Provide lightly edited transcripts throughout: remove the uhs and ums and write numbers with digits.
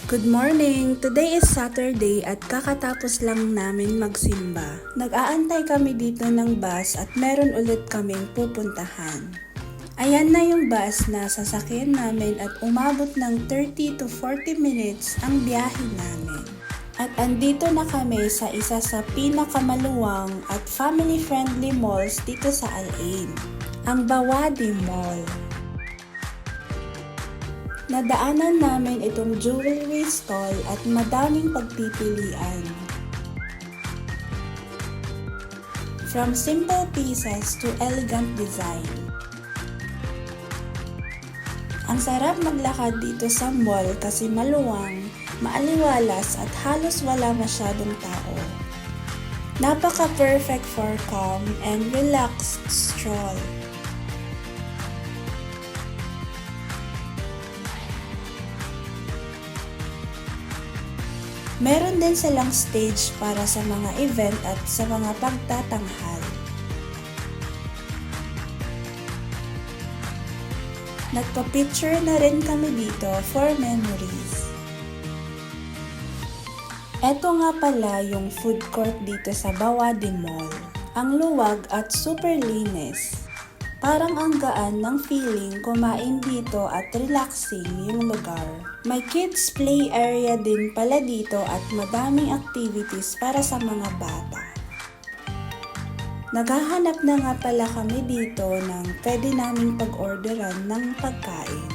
Good morning! Today is Saturday at kakatapos lang namin magsimba. Nag-aantay kami dito ng bus at meron ulit kaming pupuntahan. Ayan na yung bus na sasakyan namin at umabot ng 30 to 40 minutes ang biyahe namin. At andito na kami sa isa sa pinakamaluwang at family-friendly malls dito sa Al-Ain, ang Bawadi Mall. Nadaanan namin itong jewelry stall at madaming pagpipilian. From simple pieces to elegant design. Ang sarap maglakad dito sa mall kasi maluwang, maaliwalas at halos wala masyadong tao. Napaka-perfect for calm and relaxed stroll. Meron din silang stage para sa mga event at sa mga pagtatanghal. Nagpa-picture na rin kami dito for memories. Eto nga pala yung food court dito sa Bawadi Mall. Ang luwag at super linis. Parang ang gaan ng feeling kumain dito at relaxing yung lugar. May kids play area din pala dito at madaming activities para sa mga bata. Naghahanap na nga pala kami dito ng pwede naming pag-orderan ng pagkain.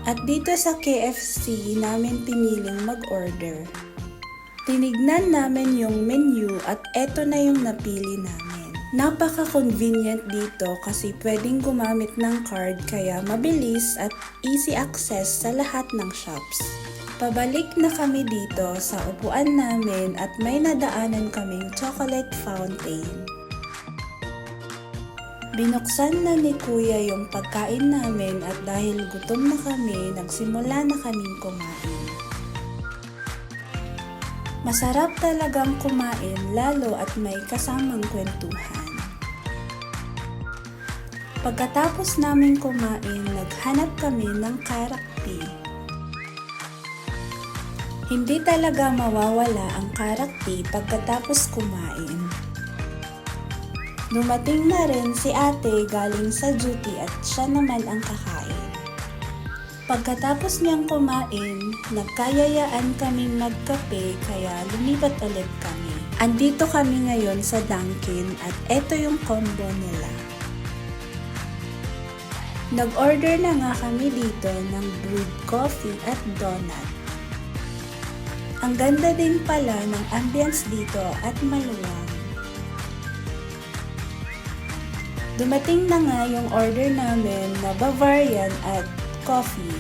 At dito sa KFC namin piniling mag-order. Tinignan namin yung menu at eto na yung napili namin. Napaka-convenient dito kasi pwedeng gumamit ng card kaya mabilis at easy access sa lahat ng shops. Pabalik na kami dito sa upuan namin at may nadaanan kaming chocolate fountain. Binuksan na ni Kuya yung pagkain namin at dahil gutom na kami, nagsimula na kaming kumain. Masarap talagang kumain lalo at may kasamang kwentuhan. Pagkatapos namin kumain, naghanap kami ng karak tea. Hindi talaga mawawala ang karak tea pagkatapos kumain. Dumating na rin si ate galing sa duty at siya naman ang kakain. Pagkatapos niyang kumain, nagkayayaan kaming magkape kaya lumipat ulit kami. Andito kami ngayon sa Dunkin at eto yung combo nila. Nag-order na nga kami dito ng brewed coffee at donut. Ang ganda din pala ng ambience dito at maluwang. Dumating na nga yung order namin na Bavarian at coffee.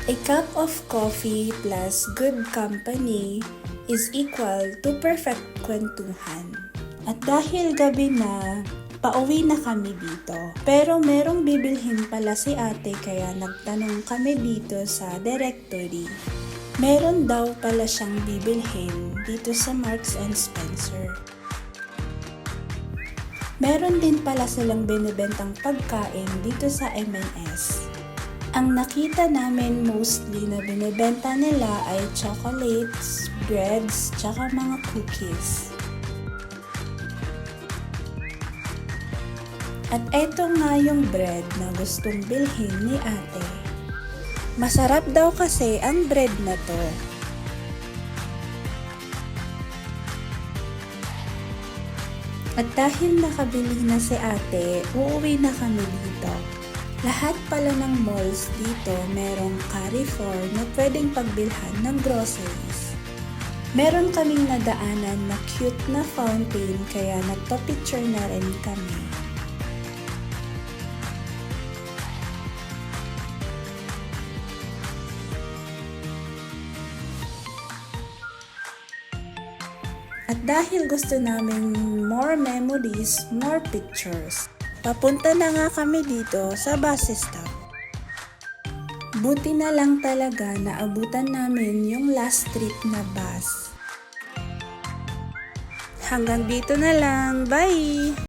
A cup of coffee plus good company is equal to perfect kwentuhan. At dahil gabi na, pauwi na kami dito. Pero merong bibilhin pala si ate kaya nagtanong kami dito sa directory. Meron daw pala siyang bibilhin dito sa Marks and Spencer. Meron din pala silang binibentang pagkain dito sa M&S. Ang nakita namin mostly na binibenta nila ay chocolates, breads, tsaka mga cookies. At eto nga yung bread na gustong bilhin ni ate. Masarap daw kasi ang bread na to. At dahil nakabili na si ate, uuwi na kami dito. Lahat pala ng malls dito merong Carrefour na pwedeng pagbilhan ng groceries. Meron kaming nadaanan na cute na fountain kaya nagpa-picture na rin kami. At dahil gusto namin more memories, more pictures, papunta na nga kami dito sa bus stop. Buti na lang talaga na abutan namin yung last trip na bus. Hanggang dito na lang. Bye!